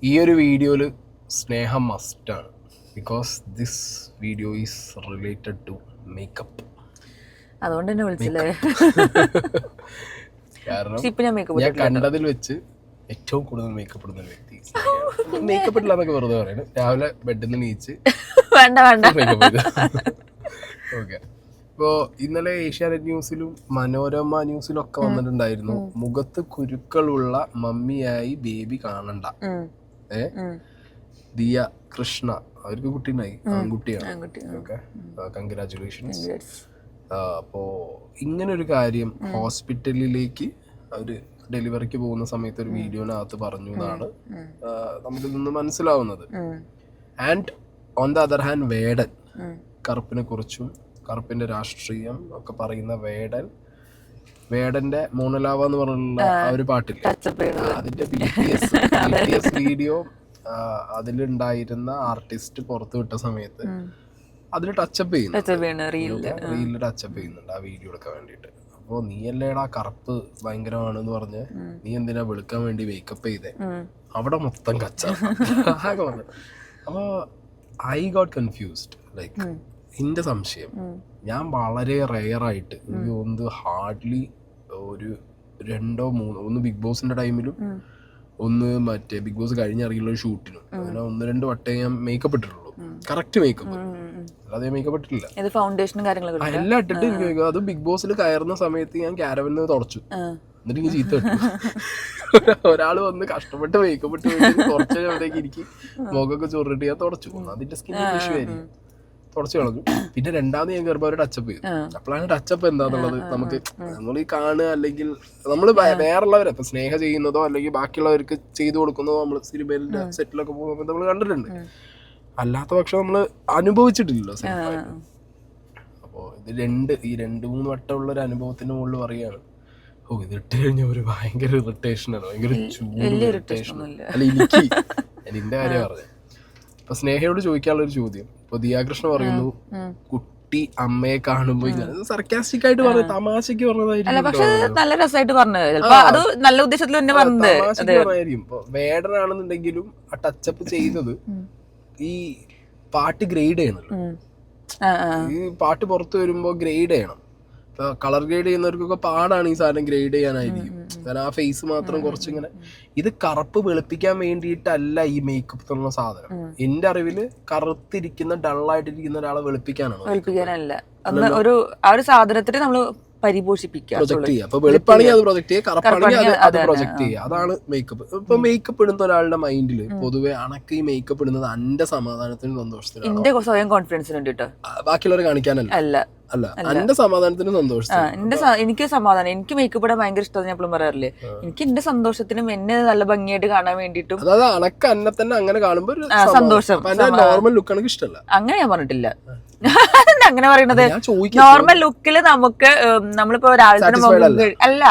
ഈ ഒരു വീഡിയോയിൽ സ്നേഹം മസ്റ്റാണ്. Because this video is related to makeup. അതുകൊണ്ട് തന്നെ വിളിച്ചില്ലേ? കാരണം ഞാൻ കണ്ടതിൽ വെച്ച് ഏറ്റവും കൂടുതൽ മേക്കപ്പ് ഇടുന്ന ഒരു വ്യക്തി. മേക്കപ്പ് ഇട്ടില്ല എന്നൊക്കെ വെറുതെ പറയുന്നത്. രാവിലെ ബെഡിൽ നിന്ന് നീച്ച് മേക്കപ്പ് ചെയ്തു. ഓക്കെ. ഇപ്പോൾ ഇന്നലെ ഏഷ്യാനെറ്റ് ന്യൂസിലും മനോരമ ന്യൂസിലും ഒക്കെ വന്നിട്ടുണ്ടായിരുന്നു, മുഖത്ത് കുരുക്കളുള്ള മമ്മിയായി ബേബി കാണണ്ട. ദിയ കൃഷ്ണ അവർക്ക് കുട്ടീനായി, ആൺകുട്ടിയാണ്. Okay, congratulations. അപ്പോൾ ഇങ്ങനൊരു കാര്യം ഹോസ്പിറ്റലിലേക്ക് അവർ ഡെലിവറിക്ക് പോകുന്ന സമയത്ത് ഒരു വീഡിയോനകത്ത് പറഞ്ഞു എന്നാണ് നമുക്കിൽ നിന്ന് മനസ്സിലാവുന്നത്. And on the other hand Vedan, കറുപ്പിനെ കുറിച്ചും കറുപ്പിന്റെ രാഷ്ട്രീയം ഒക്കെ പറയുന്ന വേടന്റെ മോണലാവ എന്ന് പറഞ്ഞുള്ള ആ ഒരു പാട്ടില്ല, അതിന്റെ BTS വീഡിയോ അതിലുണ്ടായിരുന്ന ആർട്ടിസ്റ്റ് പുറത്തു വിട്ട സമയത്ത് അതിൽ ടച്ചപ്പ് ചെയ്യുന്നുണ്ട്, റീലിൽ ടച്ചപ്പ് ചെയ്യുന്നുണ്ട് ആ വീഡിയോ എടുക്കാൻ വേണ്ടിയിട്ട്. അപ്പോൾ നീ അല്ലേടാ കറുപ്പ് ഭയങ്കരമാണെന്ന് പറഞ്ഞ് നീ എന്തിനാ വെളുക്കാൻ വേണ്ടി മേക്കപ്പ് ചെയ്തേ? അവിടെ മൊത്തം കച്ച. അപ്പോൾ ഐ ഗോട്ട് കൺഫ്യൂസ്ഡ്. ലൈക്ക് എന്റെ സംശയം, ഞാൻ വളരെ റെയറായിട്ട് എനിക്ക് തോന്നുന്നത് ഹാർഡ്ലി ഒരു 2-3, ഒന്ന് ബിഗ് ബോസിന്റെ ടൈമിലും ഒന്ന് മറ്റേ ബിഗ് ബോസ് കഴിഞ്ഞിറങ്ങിയുള്ള ഒരു ഷൂട്ടിനും, അങ്ങനെ 1-2 വട്ടേ ഞാൻ മേക്കപ്പ് ഇട്ടിട്ടുള്ളൂ. കറക്റ്റ് മേക്കപ്പ്, അല്ലാതെ മേക്കപ്പ് ഇട്ടിട്ടില്ല. എല്ലാം ഇട്ടിട്ട് എനിക്ക് അത് ബിഗ് ബോസിൽ കയറുന്ന സമയത്ത് ഞാൻ ക്യാരവനിൽ തുടച്ചു, എന്നിട്ട് എനിക്ക് ചീത്ത കിട്ടും. ഒരാൾ വന്ന് കഷ്ടപ്പെട്ട് മേക്കപ്പ് ഇട്ട് കുറച്ചപ്പോഴത്തേക്ക് എനിക്ക് മുഖമൊക്കെ ചൊറിട്ട് ഞാൻ തുടച്ചു. അതിന്റെ സ്കിൻ ഇഷ്യൂ ആയിരിക്കും, തുടച്ചു കളഞ്ഞു. പിന്നെ രണ്ടാമത് ഞാൻ കയറുമ്പോൾ ഒരു ടച്ചപ്പ് ചെയ്തു. അപ്പോഴാണ് ടച്ചപ്പ് എന്താന്നുള്ളത് നമുക്ക് നമ്മൾ ഈ കാണുക, അല്ലെങ്കിൽ നമ്മൾ വേറുള്ളവരെ ഇപ്പൊ സ്നേഹ ചെയ്യുന്നതോ അല്ലെങ്കിൽ ബാക്കിയുള്ളവർക്ക് ചെയ്തു കൊടുക്കുന്നതോ നമ്മൾ സിനിമയിലെ സെറ്റിലൊക്കെ പോകുമ്പോൾ നമ്മൾ കണ്ടിട്ടുണ്ട്. അല്ലാത്ത പക്ഷം നമ്മൾ അനുഭവിച്ചിട്ടില്ലല്ലോ സിനിമ. അപ്പോൾ ഇത് ഈ 2-3 വട്ടമുള്ള ഒരു അനുഭവത്തിന്റെ മുകളിൽ പറയാണ്, ഓ ഇത് ഇട്ട് കഴിഞ്ഞ ഒരു ഭയങ്കര ഇറിറ്റേഷനാണ്, ഭയങ്കര ചൂട് ഇറിറ്റേഷൻ. അല്ല എനിക്ക് എന്റെ കാര്യം പറഞ്ഞത്. ഇപ്പൊ സ്നേഹയോട് ചോദിക്കാനുള്ളൊരു ചോദ്യം, ഇപ്പൊ ദിയാകൃഷ്ണ പറയുന്നു കുട്ടി അമ്മയെ കാണുമ്പോ ഇങ്ങനെ സർക്കാസ്റ്റിക് ആയിട്ട് പറഞ്ഞു, തമാശക്ക് പറഞ്ഞതായിരിക്കും, നല്ല രസമായിട്ട് പറഞ്ഞത്, അത് നല്ല ഉദ്ദേശത്തിൽ തന്നെ പറഞ്ഞതായിരിക്കും. ഇപ്പൊ വേടനാണെന്നുണ്ടെങ്കിലും ആ ടച്ചപ്പ് ചെയ്തത് ഈ പാട്ട് ഗ്രേഡ് ചെയ്യണല്ലോ, ഈ പാട്ട് പുറത്തു വരുമ്പോ ഗ്രേഡ് ചെയ്യണം. കളർ ഗ്രേഡ് ചെയ്യുന്നവർക്കൊക്കെ പാടാണ് ഈ സാധനം ഗ്രേഡ് ചെയ്യാനായിരിക്കും, കാരണം ആ ഫേസ് മാത്രം കുറച്ചിങ്ങനെ. ഇത് കറുപ്പ് വെളുപ്പിക്കാൻ വേണ്ടിയിട്ടല്ല ഈ മേക്കപ്പ് എന്നുള്ള സാധനം. എന്റെ അറിവില് കറുത്തിരിക്കുന്ന ഡള്ളായിട്ടിരിക്കുന്ന ഒരാളെ വെളുപ്പിക്കാനല്ല, ആ ഒരു സാധനത്തിന് നമ്മള് പ്രൊജക്ട് ചെയ്യുക. അപ്പൊ വെളുപ്പാണെങ്കിൽ അത് പ്രൊജക്ട് ചെയ്യുക, കറുപ്പാണെങ്കിൽ അത് പ്രൊജക്ട് ചെയ്യുക. അതാണ് മേക്കപ്പ്. ഇപ്പൊ മേക്കപ്പ് ഇടുന്ന ഒരാളുടെ മൈൻഡില് പൊതുവെ അണക്ക് ഈ മേക്കപ്പ് ഇടുന്നത് എന്റെ സമാധാനത്തിനും സന്തോഷത്തിനും, സ്വയം കോൺഫിഡൻസിന് വേണ്ടിട്ടോ, ബാക്കിയുള്ളവരെ കാണിക്കാനല്ല, അല്ല എന്റെ സമാധാനത്തിനും സന്തോഷത്തിനും. എനിക്ക് സമാധാനം, എനിക്ക് മേക്കപ്പ് ഇടാൻ ഭയങ്കര ഇഷ്ടമാണ്. ഞാൻ എപ്പോഴും പറയാറില്ലേ, എനിക്ക് എന്റെ സന്തോഷത്തിനും എന്നെ നല്ല ഭംഗിയായിട്ട് കാണാൻ വേണ്ടിട്ടും, അതായത് അണക്ക് എന്നെ തന്നെ അങ്ങനെ കാണുമ്പോ സന്തോഷം. നോർമൽ ലുക്ക് എനിക്ക് ഇഷ്ടമല്ല, അങ്ങനെ ഞാൻ പറഞ്ഞിട്ടില്ല. അങ്ങനെ പറയണത് നോർമൽ ലുക്കില് നമുക്ക് നമ്മളിപ്പോ രാവിലത്തെ അല്ല,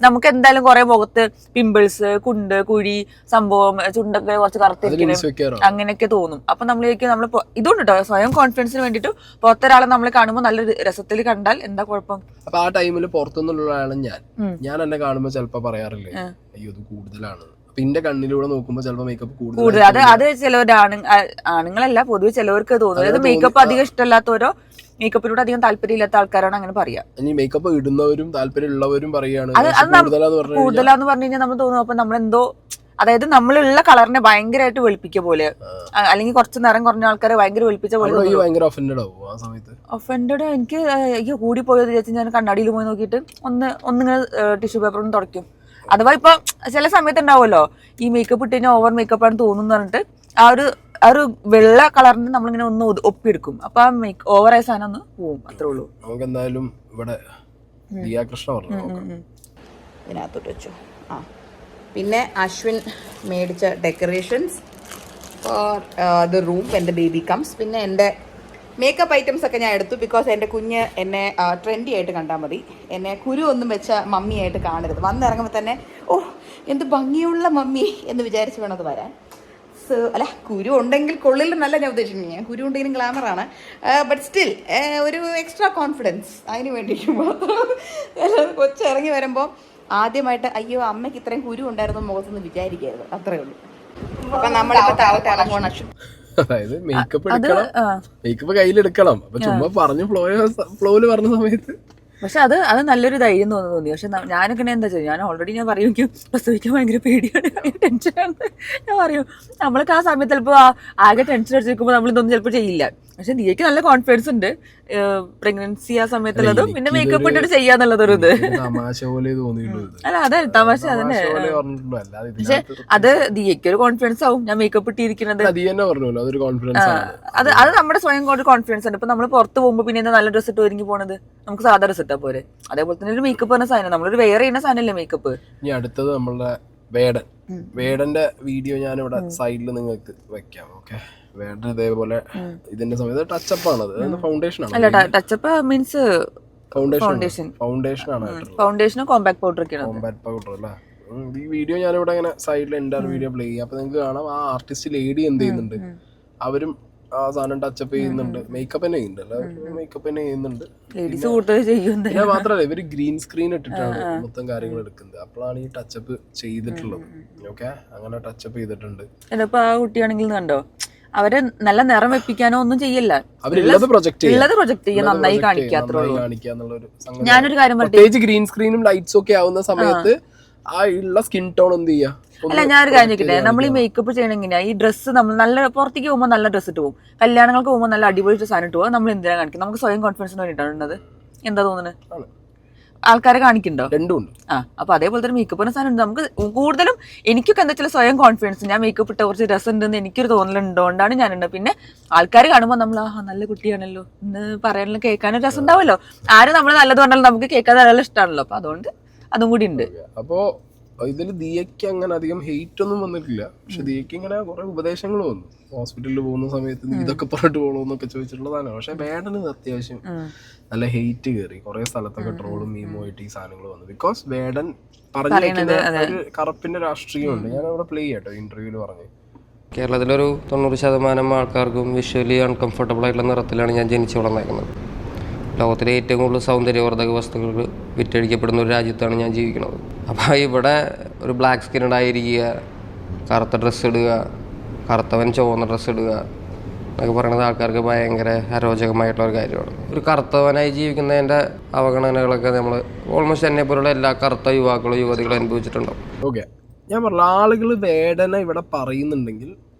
നമുക്ക് എന്തായാലും കുറെ മുഖത്ത് പിമ്പിൾസ്, കുണ്ട്, കുഴി, സംഭവം, ചുണ്ടൊക്കെ കുറച്ച് കറുത്തിരിക്കണം, അങ്ങനെയൊക്കെ തോന്നും. അപ്പൊ നമ്മളിലേക്ക് നമ്മൾ ഇതുകൊണ്ട് കേട്ടോ സ്വയം കോൺഫിഡൻസിന് വേണ്ടിട്ട് പുറത്തൊരാളെ നമ്മൾ കാണുമ്പോൾ നല്ല രസത്തിൽ കണ്ടാൽ എന്താ കുഴപ്പം? അപ്പൊ ആ ടൈമിൽ പുറത്തുനിന്നുള്ള ആളാണ് ഞാൻ എന്നെ കാണുമ്പോ ചിലപ്പോ പറയാറില്ലേ, അയ്യോ ഇത് കൂടുതലാണ്. പിന്നെ കണ്ണിലൂടെ നോക്കുമ്പോ ചിലപ്പോ മേക്കപ്പ് കൂടുതൽ, അത് ചിലവർ ആണുങ്ങളല്ല പൊതുവെ ചിലവർക്ക് തോന്നുന്നത്. അതായത് മേക്കപ്പ് അധികം ഇഷ്ടമല്ലാത്തവരോ മേക്കപ്പിനോട് അധികം താല്പര്യമില്ലാത്ത ആൾക്കാരാണ് അങ്ങനെ പറയാ. മേക്കപ്പ് ഇടുന്നവരും താല്പര്യമുള്ളവരും പറയാണ് കൂടുതലാന്ന് പറഞ്ഞു കഴിഞ്ഞാൽ നമ്മൾ തോന്നും അപ്പൊ നമ്മളെന്തോ, അതായത് നമ്മളുള്ള കളറിനെ ഭയങ്കരമായിട്ട് വെളുപ്പിക്കുക പോലെ, അല്ലെങ്കിൽ കുറച്ച് നിറം കുറഞ്ഞ ആൾക്കാരെ ഭയങ്കര വെളുപ്പിച്ച പോലെ. ഒഫൻഡഡ് എനിക്ക് അയ്യോ കൂടി പോയത് ചേച്ചി, ഞാൻ കണ്ണാടിയിൽ പോയി നോക്കിയിട്ട് ഒന്നിങ്ങനെ ടിഷ്യൂ പേപ്പർ ഒന്ന് തുടയ്ക്കും. അഥവാ ഇപ്പൊ ചില സമയത്ത് ഉണ്ടാവുമല്ലോ ഈ മേക്കപ്പ് ഇട്ട് കഴിഞ്ഞാൽ ഓവർ മേക്കപ്പ് ആണ് തോന്നുന്നു പറഞ്ഞിട്ട് ആ ഒരു വെള്ള കളറിന് നമ്മളിങ്ങനെ ഒന്ന് ഒപ്പിയെടുക്കും. അപ്പൊ ആ ഓവറായ സാധനം ഒന്ന് പോവും, അത്രേ ഉള്ളൂ. നമുക്ക് എന്തായാലും ഇവിടെ ഇതിനകത്തോട്ട് വെച്ചു. പിന്നെ അശ്വിൻ മേടിച്ച decorations for the room when the baby comes. പിന്നെ എൻ്റെ മേക്കപ്പ് ഐറ്റംസ് ഒക്കെ ഞാൻ എടുത്തു, ബിക്കോസ് എൻ്റെ കുഞ്ഞ് എന്നെ ട്രെൻഡി ആയിട്ട് കണ്ടാൽ മതി, എന്നെ കുരു ഒന്നും വെച്ച മമ്മിയായിട്ട് കാണരുത്. വന്നിറങ്ങുമ്പോൾ തന്നെ ഓ എന്ത് ഭംഗിയുള്ള മമ്മി എന്ന് വിചാരിച്ച് വേണം അത് വരാൻ. അല്ല കുരു ഉണ്ടെങ്കിൽ കൊള്ളിൽ നല്ല ഞാൻ ഉദ്ദേശിക്കുന്നത്, ഞാൻ കുരു ഉണ്ടെങ്കിലും ഗ്ലാമറാണ്, ബട്ട് സ്റ്റിൽ ഒരു എക്സ്ട്രാ കോൺഫിഡൻസ് അതിന് വേണ്ടിയിട്ട് മാത്രം. കൊച്ചിറങ്ങി വരുമ്പോൾ ആദ്യമായിട്ട് അയ്യോ അമ്മയ്ക്ക് ഇത്രയും കുരു ഉണ്ടായിരുന്നു മുഖത്തൊന്ന് വിചാരിക്കരുത്, അത്രേ ഉള്ളൂ. അപ്പൊ നമ്മളിപ്പോ താഴോട്ട് ഇറങ്ങുവാണ് അശ്വിൻ. അതായത് മേക്കപ്പ് എടുക്കണം, മേക്കപ്പ് കയ്യിലെടുക്കണം. അപ്പൊ ചുമ്മാ പറഞ്ഞു ഫ്ലോയില് പറഞ്ഞ സമയത്ത് പക്ഷെ അത് നല്ലൊരു ധൈര്യം തോന്നി. പക്ഷെ ഞാനൊക്കെ എന്താ വെച്ചാൽ ഞാൻ ഓൾറെഡി ഞാൻ പറയും എനിക്ക് പ്രസവിക്കാൻ ഭയങ്കര പേടിയാണ്, ടെൻഷനാണ്. ഞാൻ പറയും നമ്മൾക്ക് ആ സമയത്ത് ചിലപ്പോൾ ആകെ ടെൻഷൻ അടിച്ചിരിക്കുമ്പോൾ നമ്മൾ ഇതൊന്നും ചിലപ്പോൾ ചെയ്യില്ല. പക്ഷെ നീക്ക് നല്ല കോൺഫിഡൻസ് ഉണ്ട് പ്രഗ്നൻസി ആ സമയത്തുള്ളതും പിന്നെ മേക്കപ്പ് ഇട്ടിട്ട് ചെയ്യാന്നുള്ളതൊരു ഇത്. അല്ല അതെ തമാശ അതന്നെ. പക്ഷെ അത് ദിയയ്ക്ക് ഒരു കോൺഫിഡൻസ് ആവും ഞാൻ മേക്കപ്പ് ഇട്ടിരിക്കുന്നത്. അത് നമ്മുടെ സ്വയം കോൺഫിഡൻസ് ആണ്. ഇപ്പൊ നമ്മൾ പുറത്ത് പോകുമ്പോൾ പിന്നെ നല്ല ഡ്രസ് ഇട്ട് ഒരുങ്ങി പോണത് നമുക്ക് സാധാ ഡ്രസ് ഇട്ടാ പോരെ. അതേപോലെ തന്നെ ഒരു മേക്കപ്പ് പറഞ്ഞ സാധനം നമ്മളൊരു വെയർ ചെയ്യുന്ന സാധനമല്ലേ മേക്കപ്പ്. ഇനി അടുത്തത് നമ്മളുടെ വേടന്റെ വീഡിയോ ഞാനിവിടെ സൈഡിൽ നിങ്ങൾക്ക് വെക്കാം. ഓക്കെ, വേടൻ ഇതേപോലെ ഇതിന്റെ സമയത്ത് ടച്ചപ്പ് ആണ്, ഫൗണ്ടേഷൻ ആണ്. അല്ല ടച്ചപ്പ് മീൻസ് ഫൗണ്ടേഷനും കോമ്പാക്ട് പൗഡർ അല്ലേ. ഈ വീഡിയോ ഞാനിവിടെ ഇങ്ങനെ സൈഡിൽ എൻ്റെ വീഡിയോ പ്ലേ ചെയ്യാം. അപ്പൊ നിങ്ങൾക്ക് കാണാം ആ ആർട്ടിസ്റ്റ് ലേഡി എന്ത് ചെയ്യുന്നുണ്ട്, അവരും ആ സാധനം ടച്ചപ്പ് ചെയ്യുന്നുണ്ട്. മേക്കപ്പ് തന്നെ ചെയ്യുന്നുണ്ട്, മേക്കപ്പ് തന്നെ ചെയ്യുന്നുണ്ട്. പിന്നെ മാത്രല്ല ഇവര് ഗ്രീൻ സ്ക്രീൻ ഇട്ടിട്ടാണ് മൊത്തം കാര്യങ്ങൾ എടുക്കുന്നത്. അപ്പോഴാണ് ഈ ടച്ചപ്പ് ചെയ്തിട്ടുള്ളത്. ഓക്കെ, അങ്ങനെ ടച്ചപ്പ് ചെയ്തിട്ടുണ്ട്. ആ കുട്ടിയാണെങ്കിൽ കണ്ടോ അവരെ നല്ല നിറം വെപ്പിക്കാനോ ഒന്നും ചെയ്യില്ല, അവരുള്ളത് പ്രൊജക്ട് ചെയ്യാൻ നന്നായി കാണിക്കാത്രേ ഉള്ളൂ. ഞാനൊരു കാര്യം പ്രത്യേകിച്ച് ഗ്രീൻ സ്ക്രീനും ലൈറ്റ്സ് ഒക്കെ ആവുന്ന സമയത്ത് ആ ഉള്ള സ്കിൻ ടോൺ എന്ത് ചെയ്യാ. അല്ല ഞാനൊരു കാര്യം ചോദിക്കട്ടെ, നമ്മൾ ഈ മേക്കപ്പ് ചെയ്യണം എങ്ങനെയാ? ഈ ഡ്രസ്സ് നമ്മൾ നല്ല പുറത്തേക്ക് പോകുമ്പോൾ നല്ല ഡ്രസ്സ് ഇട്ട് പോകും, കല്യാണങ്ങൾക്ക് പോകുമ്പോൾ നല്ല അടിപൊളി സാധനം ഇട്ട് പോകും. നമ്മൾ എന്തിനാ കാണിക്കുന്നത്? നമുക്ക് സ്വയം കോൺഫിഡൻസിന് വേണ്ടിയിട്ടാണ് ഉള്ളത്. എന്താ തോന്നുന്നത്? ആൾക്കാരെ കാണിക്കണ്ടോ? അപ്പൊ അതേപോലെ തന്നെ മേക്കപ്പിന് സാധനം ഉണ്ട്. നമുക്ക് കൂടുതലും എനിക്കൊക്കെ എന്താ വെച്ചാൽ സ്വയം കോൺഫിഡൻസ്, ഞാൻ മേക്കപ്പ് ഇട്ട കുറച്ച് രസം ഉണ്ടെന്ന് എനിക്കൊരു തോന്നലുണ്ടോണ്ടാണ് ഞാനുണ്ട്. പിന്നെ ആൾക്കാർ കാണുമ്പോൾ നമ്മൾ നല്ല കുട്ടിയാണല്ലോ എന്ന് പറയാനുള്ള കേൾക്കാനൊരു രസം ഉണ്ടാവുമല്ലോ. ആരും നമ്മൾ നല്ലത് പറഞ്ഞാലും നമുക്ക് കേൾക്കാൻ നല്ല ഇഷ്ടമാണല്ലോ. അപ്പൊ അതുകൊണ്ട് അതും കൂടി ഉണ്ട്. അപ്പോ ഇതിൽ ദിയയ്ക്ക് അങ്ങനെ അധികം ഹെയ്റ്റ് ഒന്നും വന്നിട്ടില്ല. പക്ഷെ ദിയയ്ക്ക് ഇങ്ങനെ കുറെ ഉപദേശങ്ങൾ വന്നു. ഹോസ്പിറ്റലിൽ പോകുന്ന സമയത്ത് നീ ഇതൊക്കെ പറഞ്ഞിട്ട് പോകണമെന്നൊക്കെ ചോദിച്ചിട്ടുള്ളതാണ്. പക്ഷെ വേടന് അത്യാവശ്യം നല്ല ഹെയ്റ്റ് കയറി കുറെ സ്ഥലത്തൊക്കെ ട്രോളും മീമുമായിട്ട് ഈ സാധനങ്ങൾ വന്നു. ബിക്കോസ് വേടൻ പറഞ്ഞു വെക്കുന്ന ഒരു കറുപ്പിന്റെ രാഷ്ട്രീയമുണ്ട്. ഞാൻ അവിടെ പ്ലേ ചെയ്യട്ടോ ഇന്റർവ്യൂല് പറഞ്ഞു. കേരളത്തിലൊരു 90% ആൾക്കാർക്കും വിഷ്വലി അൺകംഫർട്ടബിൾ ആയിട്ടുള്ള നിറത്തിലാണ് ഞാൻ ജനിച്ചു വളർന്നേക്കുന്നത്. ലോകത്തിലെ ഏറ്റവും കൂടുതൽ സൗന്ദര്യവർദ്ധക വസ്തുക്കൾ വിറ്റഴിക്കപ്പെടുന്ന ഒരു രാജ്യത്താണ് ഞാൻ ജീവിക്കുന്നത്. അപ്പോൾ ഇവിടെ ഒരു ബ്ലാക്ക് സ്കിന്നഡ് ആയിരിക്കുക, കറുത്ത ഡ്രസ്സ് ഇടുക, കറുത്തവൻ ചുവന്ന ഡ്രസ്സ് ഇടുക എന്നൊക്കെ പറയുന്നത് ആൾക്കാർക്ക് ഭയങ്കര അരോചകമായിട്ടുള്ള ഒരു കാര്യമാണ്. ഒരു കറുത്തവനായി ജീവിക്കുന്നതിൻ്റെ അവഗണനകളൊക്കെ നമ്മൾ ഓൾമോസ്റ്റ് എന്നെ പോലുള്ള എല്ലാ കറുത്ത യുവാക്കളും യുവതികളും അനുഭവിച്ചിട്ടുണ്ടാവും. ഓക്കെ, ഞാൻ പറഞ്ഞു ആളുകൾ വേടനെ ഇവിടെ പറയുന്നുണ്ടെങ്കിൽ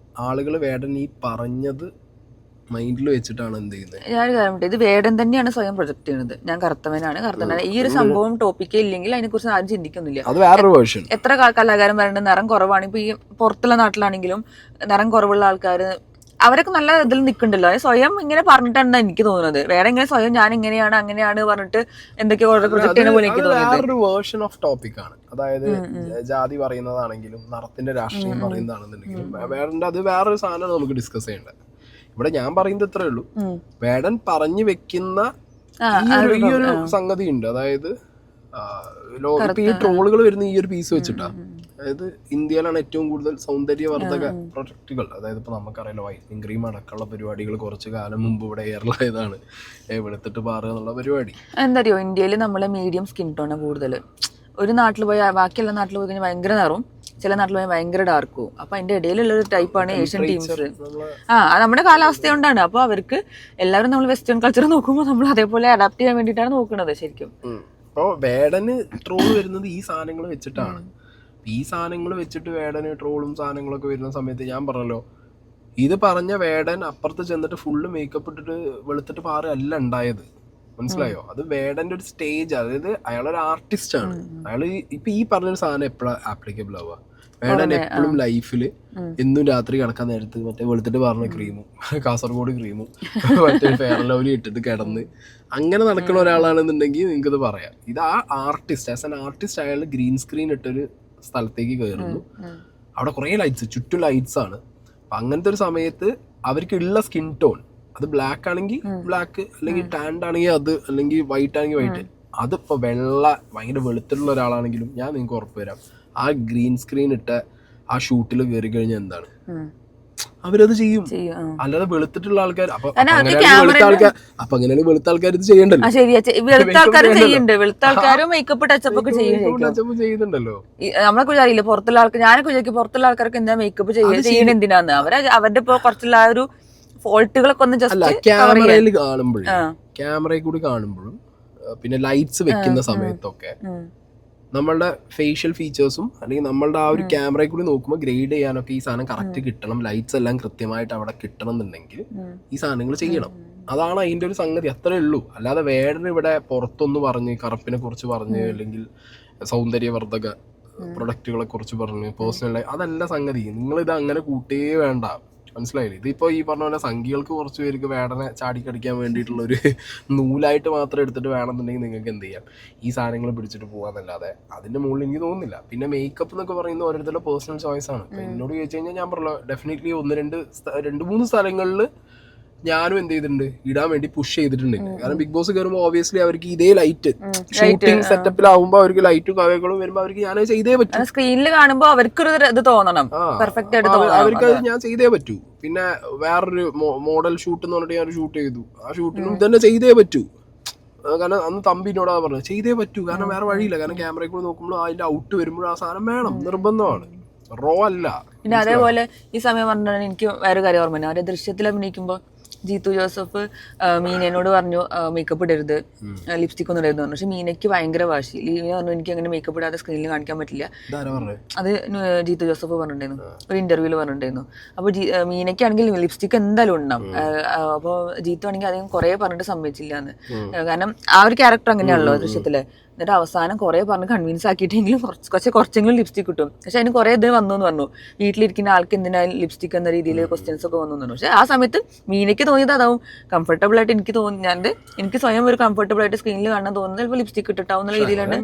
ആളുകൾ വേടൻ ഈ പറഞ്ഞത് മൈൻഡിൽ വെച്ചിട്ടാണ് എന്ത് ചെയ്യുന്നത്. ഞാനൊരു കാര്യം ഇത് വേടൻ തന്നെയാണ് സ്വയം പ്രൊജക്ട് ചെയ്യുന്നത്. ഞാൻ കറുത്തവനാണ്. ഈ ഒരു സംഭവം ടോപ്പിക്കേ ഇല്ലെങ്കിൽ അതിനെ കുറിച്ച് ആരും ചിന്തിക്കുന്നില്ല. അത് വേറൊരു വേർഷൻ. എത്ര കലാകാരൻ പറയുന്നത് നിറം കുറവാണ്. ഇപ്പൊ ഈ പുറത്തുള്ള നാട്ടിലാണെങ്കിലും നിറം കുറവുള്ള ആൾക്കാർ അവരൊക്കെ നല്ല ഇതിൽ നിൽക്കണ്ടല്ലോ. സ്വയം ഇങ്ങനെ പറഞ്ഞിട്ടാണ് എനിക്ക് തോന്നുന്നത്. വേറെ ഇങ്ങനെ സ്വയം ഞാൻ ഇങ്ങനെയാണ് അങ്ങനെയാണ് പറഞ്ഞിട്ട് എന്തൊക്കെയോ പ്രൊജക്ട് ചെയ്യുന്ന പോലെ എനിക്ക് തോന്നുന്നത്. വേറൊരു വേർഷൻ ഓഫ് ടോപ്പിക് ആണ്. അതായത് ജാതി പറയുന്നതാണെങ്കിലും നിറത്തിന്റെ രാഷ്ട്രീയം പറയുന്നതാണെന്നുണ്ടെങ്കിലും വേറെ അത് വേറൊരു സാധനമാണ് നമുക്ക് ഡിസ്കസ് ചെയ്യേണ്ടത്. ഇവിടെ ഞാൻ പറയുന്നത് ഇത്രേ ഉള്ളൂ, വേടൻ പറഞ്ഞു വെക്കുന്ന ഈ ഒരു സംഗതി ഉണ്ട്. അതായത് ഇപ്പൊ ഈ ട്രോളുകൾ വരുന്ന ഈ ഒരു പീസ് വെച്ചിട്ടാ. അതായത് ഇന്ത്യയിലാണ് ഏറ്റവും കൂടുതൽ സൗന്ദര്യവർദ്ധക പ്രൊഡക്റ്റുകൾ. അതായത് ഇപ്പൊ നമുക്കറിയാലോ വൈറ്റ്നിങ് ക്രീം അടക്കമുള്ള പരിപാടികൾ കുറച്ചു കാലം മുമ്പ് ഇവിടെ എയർലായതാണ്. വെളുത്തിട്ട് പാറുക എന്നുള്ള പരിപാടി. എന്തറിയോ, ഇന്ത്യയിൽ നമ്മളെ മീഡിയം സ്കിൻ ടോൺ കൂടുതൽ. ഒരു നാട്ടിൽ പോയി ബാക്കിയുള്ള നാട്ടിൽ പോയി കഴിഞ്ഞാൽ ഭയങ്കര നിറവും, ചില നാട്ടിൽ പോയി ഭയങ്കര ഡാർക്കും. അപ്പൊ അതിന്റെ ഇടയിലുള്ളൊരു ടൈപ്പാണ് ഏഷ്യൻ ടീംസ്. നമ്മുടെ കാലാവസ്ഥ കൊണ്ടാണ്. അപ്പൊ അവർക്ക് എല്ലാവരും നമ്മൾ വെസ്റ്റേൺ കൾച്ചർ നോക്കുമ്പോൾ നമ്മൾ അതേപോലെ അഡാപ്റ്റ് ചെയ്യാൻ വേണ്ടിയിട്ടാണ് നോക്കുന്നത് ശരിക്കും. അപ്പോൾ വേടന് ട്രോൾ വരുന്നത് ഈ സാധനങ്ങൾ വെച്ചിട്ടാണ്. ഈ സാധനങ്ങൾ വെച്ചിട്ട് വേടന് ട്രോളും സാധനങ്ങളൊക്കെ വരുന്ന സമയത്ത് ഞാൻ പറഞ്ഞല്ലോ, ഇത് പറഞ്ഞ വേടൻ അപ്പുറത്ത് ചെന്നിട്ട് ഫുള്ള് മേക്കപ്പ് ഇട്ടിട്ട് വെളുത്തിട്ട് പാറല്ല ഉണ്ടായത്. മനസ്സിലായോ? അത് വേടന്റെ ഒരു സ്റ്റേജ്. അതായത് അയാളൊരു ആർട്ടിസ്റ്റ് ആണ്. അയാൾ ഇപ്പൊ ഈ പറഞ്ഞൊരു സാധനം എപ്പോഴാണ് ആപ്ലിക്കബിൾ ആവുക? വേടൻ എപ്പോഴും ലൈഫിൽ എന്നും രാത്രി കിടക്കാൻ നേരത്ത് മറ്റേ വെളുത്തിട്ട് പറഞ്ഞ ക്രീമും കാസർഗോഡ് ക്രീമും മറ്റേ ഫെയർ ആൻഡ് ലവ്ലി ഇട്ടിട്ട് കിടന്ന് അങ്ങനെ നടക്കുന്ന ഒരാളാണെന്നുണ്ടെങ്കിൽ നിങ്ങൾക്കത് പറയാം. ഇത് ആ ആർട്ടിസ്റ്റ്, ആസ് ആൻ ആർട്ടിസ്റ്റ് അയാൾ ഗ്രീൻ സ്ക്രീൻ ഇട്ടൊരു സ്ഥലത്തേക്ക് കയറുന്നു. അവിടെ കുറേ ലൈറ്റ്സ്, ചുറ്റും ലൈറ്റ്സ് ആണ്. അപ്പൊ അങ്ങനത്തെ ഒരു സമയത്ത് അവർക്കുള്ള സ്കിൻ ടോൺ അത് ബ്ലാക്ക് ആണെങ്കിൽ ബ്ലാക്ക്, അല്ലെങ്കിൽ ടാൻഡ് ആണെങ്കിൽ അത്, അല്ലെങ്കിൽ വൈറ്റ് ആണെങ്കിൽ വൈറ്റ്. അതിപ്പോ വെള്ള ഭയങ്കര വെളുത്തിട്ടുള്ള ഒരാളാണെങ്കിലും ഞാൻ നിങ്ങൾക്ക് ഉറപ്പ് തരാം, ആ ഗ്രീൻ സ്ക്രീൻ ഇട്ട ആ ഷൂട്ടിൽ കയറി കഴിഞ്ഞാൽ എന്താണ് അവരത് ചെയ്യും. അല്ലാതെ വെളുത്തിട്ടുള്ള ആൾക്കാർ അങ്ങനെയാണെങ്കിൽ വെളുത്ത ആൾക്കാർ ഇത് ചെയ്യണ്ടല്ലോ. വെളുത്ത ആൾക്കാർ ചെയ്യുന്നുണ്ട്, വെളുത്ത ആൾക്കാരും മേക്കപ്പ് ടച്ചപ്പ് ഒക്കെ ചെയ്യുന്നുണ്ടല്ലോ. നമ്മളൊക്കെ അറിയില്ല പുറത്തുള്ള ആൾക്കാർ. ഞാനൊക്കെ വിചാരിക്കും പുറത്തുള്ള ആൾക്കാർക്ക് എന്താ മേക്കപ്പ് ചെയ്യണ എന്തിനാന്ന്. അവരുടെ ഇപ്പൊ കുറച്ചുള്ള ആ ഒരു ഫോൾട്ടുകളൊക്കെ ഒന്ന് ജസ്റ്റ് ക്യാമറയിൽ കാണുമ്പോഴും ക്യാമറയിൽ കൂടി കാണുമ്പോഴും പിന്നെ ലൈറ്റ്സ് വെക്കുന്ന സമയത്തൊക്കെ നമ്മളുടെ ഫേഷ്യൽ ഫീച്ചേഴ്സും അല്ലെങ്കിൽ നമ്മളുടെ ആ ഒരു ക്യാമറയിൽ കൂടി നോക്കുമ്പോൾ ഗ്രേഡ് ചെയ്യാനൊക്കെ ഈ സാധനം കറക്റ്റ് കിട്ടണം, ലൈറ്റ്സ് എല്ലാം കൃത്യമായിട്ട് അവിടെ കിട്ടണം എന്നുണ്ടെങ്കിൽ ഈ സാധനങ്ങൾ ചെയ്യണം. അതാണ് അതിന്റെ ഒരു സംഗതി, അത്രേ ഉള്ളൂ. അല്ലാതെ വേറെ ഇവിടെ പുറത്തൊന്ന് പറഞ്ഞ് കറുപ്പിനെ കുറിച്ച് പറഞ്ഞ് അല്ലെങ്കിൽ സൗന്ദര്യവർദ്ധക പ്രൊഡക്റ്റുകളെ കുറിച്ച് പറഞ്ഞ് പേഴ്സണലായി അതല്ല സംഗതി. നിങ്ങളിത് അങ്ങനെ കൂട്ടേ വേണ്ട, മനസ്സിലായില്ലേ? ഇതിപ്പോൾ ഈ പറഞ്ഞ പോലെ സംഖ്യകൾക്ക് കുറച്ച് പേർക്ക് വേടനെ ചാടിക്കടിക്കാൻ വേണ്ടിയിട്ടുള്ളൊരു നൂലായിട്ട് മാത്രം എടുത്തിട്ട് വേണമെന്നുണ്ടെങ്കിൽ നിങ്ങൾക്ക് എന്ത് ചെയ്യാം, ഈ സാധനങ്ങൾ പിടിച്ചിട്ട് പോകാന്നല്ലാതെ അതിൻ്റെ മുകളിൽ എനിക്ക് തോന്നുന്നില്ല. പിന്നെ മേക്കപ്പ് എന്നൊക്കെ പറയുന്നത് ഓരോരുത്തരുടെ പേഴ്സണൽ ചോയ്സ് ആണ്. ഇപ്പം എന്നോട് ചോദിച്ചു കഴിഞ്ഞാൽ ഞാൻ പറഞ്ഞല്ലോ, ഡെഫിനറ്റ്ലി 1-2-3 സ്ഥലങ്ങളിൽ ഞാനും എന്ത് ചെയ്തിട്ടുണ്ട്, ഇടാൻ വേണ്ടി പുഷ് ചെയ്തിട്ടുണ്ട്. കാരണം ബിഗ് ബോസ് കയറുമ്പോൾ ഓബിയസ്ലി അവർക്ക് ഇതേ ലൈറ്റ് ഷൂട്ടിംഗ് സെറ്റപ്പിലാവുമ്പോൾ അവർക്ക് ലൈറ്റും കവകളും വരുമ്പോൾ അവർക്ക് ഞാൻ ചെയ്തേ പറ്റും. സ്ക്രീനിൽ കാണുമ്പോൾ അവർക്കൊരു ഇത് തോന്നണം, അവർക്ക് അത് ഞാൻ ചെയ്തേ പറ്റൂ. പിന്നെ വേറൊരു മോഡൽ ഷൂട്ട് എന്ന് പറഞ്ഞിട്ട് ഞാൻ ഷൂട്ട് ചെയ്തു. ആ ഷൂട്ടിനും ഇതന്നെ ചെയ്തേ പറ്റൂ. കാരണം അന്ന് തമ്പിനോടാ പറഞ്ഞത് ചെയ്തേ പറ്റൂ, കാരണം വേറെ വഴിയില്ല. കാരണം ക്യാമറയിൽ കൂടെ നോക്കുമ്പോൾ അതിന്റെ ഔട്ട് വരുമ്പോഴും ആ സാധനം വേണം, നിർബന്ധമാണ്, റോ അല്ല. പിന്നെ അതേപോലെ ഈ സമയം പറഞ്ഞാൽ എനിക്ക് വേറെ കാര്യം ഓർമ്മ, അവരെ ദൃശ്യത്തിൽ അഭിനയിക്കുമ്പോൾ ജീത്തു ജോസഫ് മീനോട് പറഞ്ഞു മേക്കപ്പ് ഇടരുത്, ലിപ്സ്റ്റിക് ഒന്നും ഇടരുത് പറഞ്ഞു. പക്ഷെ മീനയ്ക്ക് ഭയങ്കര വാശി. മീന പറഞ്ഞു എനിക്ക് അങ്ങനെ മേക്കപ്പ് ഇടാതെ സ്ക്രീനിൽ കാണിക്കാൻ പറ്റില്ല. അത് ജീത്തു ജോസഫ് പറഞ്ഞിട്ടുണ്ടായിരുന്നു, ഒരു ഇന്റർവ്യൂല് പറഞ്ഞിട്ടുണ്ടായിരുന്നു. അപ്പോൾ മീനയ്ക്കാണെങ്കിൽ ലിപ്സ്റ്റിക് എന്തായാലും ഉണ്ടാവും. അപ്പോൾ ജീത്തു ആണെങ്കിൽ അധികം കുറെ പറഞ്ഞിട്ട് സമ്മതിച്ചില്ല എന്ന്. കാരണം ആ ഒരു ക്യാരക്ടർ അങ്ങനെയാണല്ലോ ദൃശ്യത്തില്. എന്നിട്ട് അവസാനം കുറെ പറഞ്ഞ് കൺവിൻസ് ആക്കിയിട്ടെങ്കിലും കുറച്ചെങ്കിലും ലിപ്സ്റ്റിക് കിട്ടും. പക്ഷെ അതിന് കുറെ ഇത് വന്നു എന്ന് പറഞ്ഞു, വീട്ടിലിരിക്കുന്ന ആൾക്ക് എന്തിനായാലും ലിപ്സ്റ്റിക് എന്ന രീതിയിൽ ക്വസ്റ്റ്യൻസ് ഒക്കെ വന്നു എന്ന് പറഞ്ഞു. പക്ഷെ ആ സമയത്ത് മീനയ്ക്ക് തോന്നിയത് അതാവും കംഫർട്ടബിൾ ആയിട്ട് എനിക്ക് തോന്നിയാണ്ട് എനിക്ക് സ്വയം ഒരു കംഫർട്ടബിൾ ആയിട്ട് സ്ക്രീനിൽ കാണാൻ തോന്നുന്നത് ചിലപ്പോൾ ലിപ്സ്റ്റിക് ഇട്ടിട്ടാവും എന്നുള്ള രീതിയിലാണ്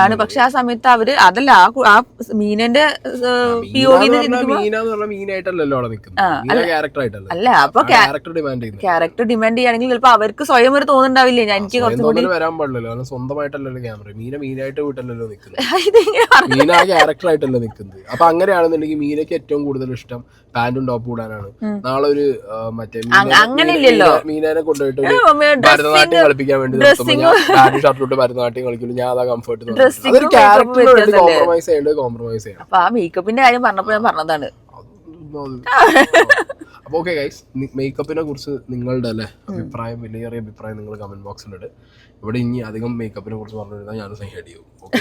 ആണ്. പക്ഷെ ആ സമയത്ത് അവര് അതല്ല ആ മീനന്റെ അല്ല, അപ്പൊ ക്യാരക്ടർ ഡിമാൻഡ് ചെയ്യുകയാണെങ്കിൽ ചിലപ്പോൾ അവർക്ക് സ്വയം ഒരു തോന്നുന്നുണ്ടാവില്ല എനിക്ക് കുറച്ചുകൂടി വരാൻ പാടില്ലല്ലോ. സ്വന്തമായിട്ടല്ലോ ക്യാമറ, മീനായിട്ട് വിട്ടല്ലോ നിൽക്കുന്നത്, മീന ക്യാരക്ടർ ആയിട്ടല്ലോ നിൽക്കുന്നത്. അപ്പൊ അങ്ങനെയാണെന്നുണ്ടെങ്കിൽ മീനയ്ക്ക് ഏറ്റവും കൂടുതൽ ഇഷ്ടം പാന്റും ടോപ്പ് ഇടാനാണ്. നാളെ ഒരു മറ്റേ മീനനെ കൊണ്ടുപോയിട്ട് ഭരതനാട്യം കളിപ്പിക്കാൻ വേണ്ടി പാന്റും ഷർട്ടും ഇട്ട് ഭരതനാട്യം കളിക്കുമ്പോൾ ഞാൻ അതാ കംഫർട്ട്. അതൊരു ക്യാരക്ടറിന് വേണ്ടി കോംപ്രമൈസ് ചെയ്യണം. അപ്പൊ ആ മേക്കപ്പിന്റെ കാര്യം പറഞ്ഞപ്പോ ഞാൻ പറഞ്ഞതാണ്. അപ്പോൾ ഓക്കെ ഗൈസ്, മേക്കപ്പിനെ കുറിച്ച് നിങ്ങളുടെ അഭിപ്രായം, വലിയ അഭിപ്രായം നിങ്ങൾ കമന്റ് ബോക്സിലിട്ട്. ഇവിടെ ഇനി അധികം മേക്കപ്പിനെ കുറിച്ച് പറഞ്ഞു കഴിഞ്ഞാൽ ഞാൻ സൈഡ് ചെയ്യും. ഓക്കെ.